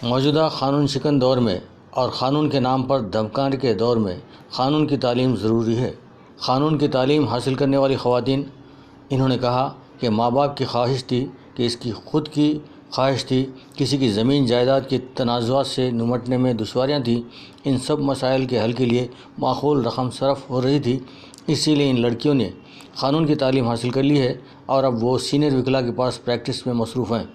मौजूदा क़ानून शिकन दौर में और क़ानून के नाम पर धमकाने के दौर में क़ानून की तालीम ज़रूरी है। क़ानून की तालीम हासिल करने वाली ख़वातीन, इन्होंने कहा कि माँ बाप की ख्वाहिश थी कि इसकी ख़ुद की ख्वाहिश थी, किसी की ज़मीन जायदाद के तनाज़ुआत से निमटने में दुश्वारियाँ थीं। इन सब मसाइल के हल के लिए माकूल रकम सरफ हो रही थी, इसीलिए इन लड़कियों ने क़ानून की तालीम हासिल कर ली है और अब वो सीनियर वकीला के पास प्रैक्टिस में मसरूफ़ हैं।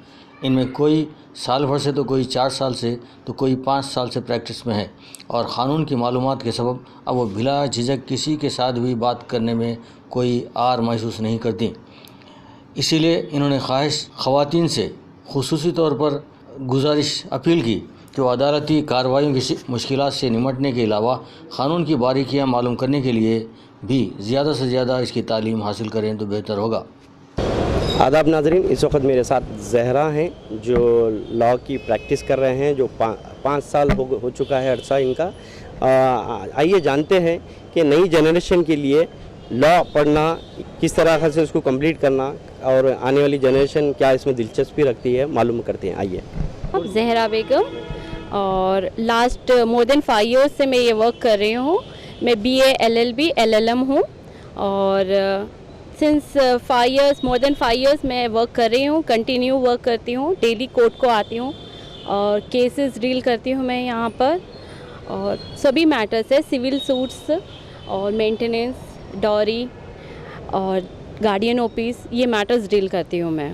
इनमें कोई साल भर से तो कोई 4 साल से तो कोई 5 साल से प्रैक्टिस में है और क़ानून की मालूमात के सबब अब वो बिला झिझक किसी के साथ भी बात करने में कोई आर महसूस नहीं करती। इसीलिए इन्होंने ख़वातीन से खुसूसी तौर पर गुजारिश अपील की कि वो अदालती कार्रवाइयों की मुश्किलात से निमटने के अलावा क़ानून की बारीकियाँ मालूम करने के लिए भी ज़्यादा से ज़्यादा इसकी तालीम हासिल करें तो बेहतर होगा। आदाब नाज़रीन, इस वक्त मेरे साथ ज़हरा हैं जो लॉ की प्रैक्टिस कर रहे हैं, जो 5 साल हो चुका है अरसा इनका। आइए जानते हैं कि नई जनरेशन के लिए लॉ पढ़ना किस तरह से उसको कंप्लीट करना और आने वाली जनरेशन क्या इसमें दिलचस्पी रखती है, मालूम करते हैं। आइए। अब ज़हरा बेगम, और लास्ट मोर देन 5 ईयर्स से मैं ये वर्क कर रही हूँ। मैं BA LLB LLM हूँ और since 5 years, more than 5 years मैं वर्क कर रही हूँ, कंटिन्यू वर्क करती हूँ। डेली कोर्ट को आती हूँ और केसेस डील करती हूँ मैं यहाँ पर, और सभी मैटर्स है, सिविल सूट्स और मेंटेनेंस, डॉरी और गार्डियन ऑफिस, ये मैटर्स डील करती हूँ मैं।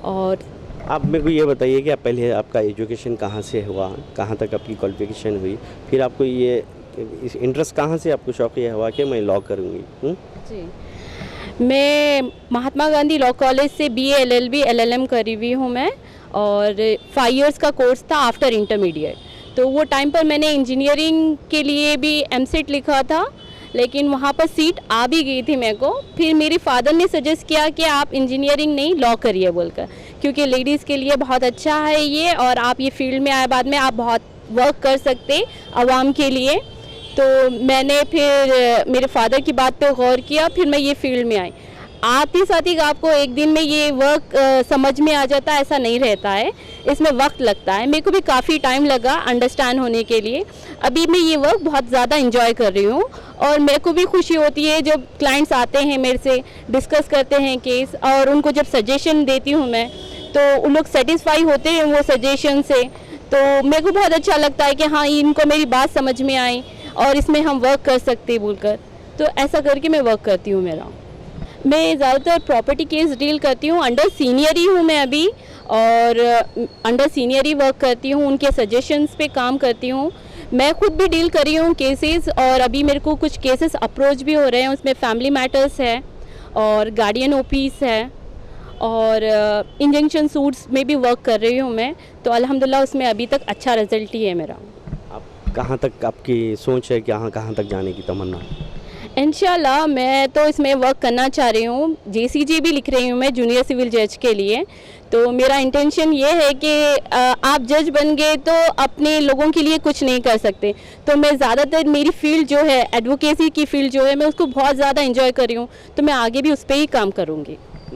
और आप मेरे को ये बताइए कि आप पहले आपका एजुकेशन कहाँ से हुआ, कहाँ तक आपकी क्वालिफिकेशन हुई, फिर आपको ये इंटरेस्ट कहाँ से, आपको शौक़ ये हुआ कि मैं लॉ करूँगी? जी, मैं महात्मा गांधी लॉ कॉलेज से BA LLB LLM करी हुई हूँ मैं, और 5 इयर्स का कोर्स था आफ्टर इंटरमीडिएट। तो वो टाइम पर मैंने इंजीनियरिंग के लिए भी MSET लिखा था, लेकिन वहाँ पर सीट आ भी गई थी मेरे को। फिर मेरे फादर ने सजेस्ट किया कि आप इंजीनियरिंग नहीं लॉ करिए बोलकर, क्योंकि लेडीज़ के लिए बहुत अच्छा है ये, और आप ये फील्ड में आए बाद में आप बहुत वर्क कर सकते आवाम के लिए। तो मैंने फिर मेरे फादर की बात पे गौर किया, फिर मैं ये फील्ड में आई। आती साथ ही आपको एक दिन में ये वर्क समझ में आ जाता है, ऐसा नहीं रहता है, इसमें वक्त लगता है। मेरे को भी काफ़ी टाइम लगा अंडरस्टैंड होने के लिए। अभी मैं ये वर्क बहुत ज़्यादा एंजॉय कर रही हूँ और मेरे को भी खुशी होती है जब क्लाइंट्स आते हैं मेरे से, डिस्कस करते हैं केस, और उनको जब सजेशन देती हूँ मैं तो उन लोग सेटिस्फाई होते हैं वो सजेशन से। तो मेरे को बहुत अच्छा लगता है कि हाँ, इनको मेरी बात समझ में आई और इसमें हम वर्क कर सकते हैं बोलकर। तो ऐसा करके मैं वर्क करती हूँ। मैं ज़्यादातर प्रॉपर्टी केस डील करती हूँ। अंडर सीनियर ही हूँ मैं अभी, और अंडर सीनियर ही वर्क करती हूँ, उनके सजेशंस पे काम करती हूँ। मैं खुद भी डील कर रही हूँ केसेस, और अभी मेरे को कुछ केसेस अप्रोच भी हो रहे हैं, उसमें फैमिली मैटर्स है और गार्डियन ऑफिस है और इंजंक्शन सूट्स में भी वर्क कर रही हूँ मैं। तो अल्हम्दुलिल्लाह उसमें अभी तक अच्छा रिजल्ट ही है मेरा। आप कहाँ तक आपकी सोच है, कहाँ तक जाने की तमन्ना? इंशाल्लाह मैं तो इसमें वर्क करना चाह रही हूँ। JCJ भी लिख रही हूँ मैं जूनियर सिविल जज के लिए। तो मेरा इंटेंशन ये है कि आप जज बन गए तो अपने लोगों के लिए कुछ नहीं कर सकते। तो मैं ज़्यादातर मेरी फील्ड जो है एडवोकेसी की फील्ड जो है, मैं उसको बहुत ज़्यादा इंजॉय कर रही हूँ, तो मैं आगे भी उस पर ही काम करूँगी।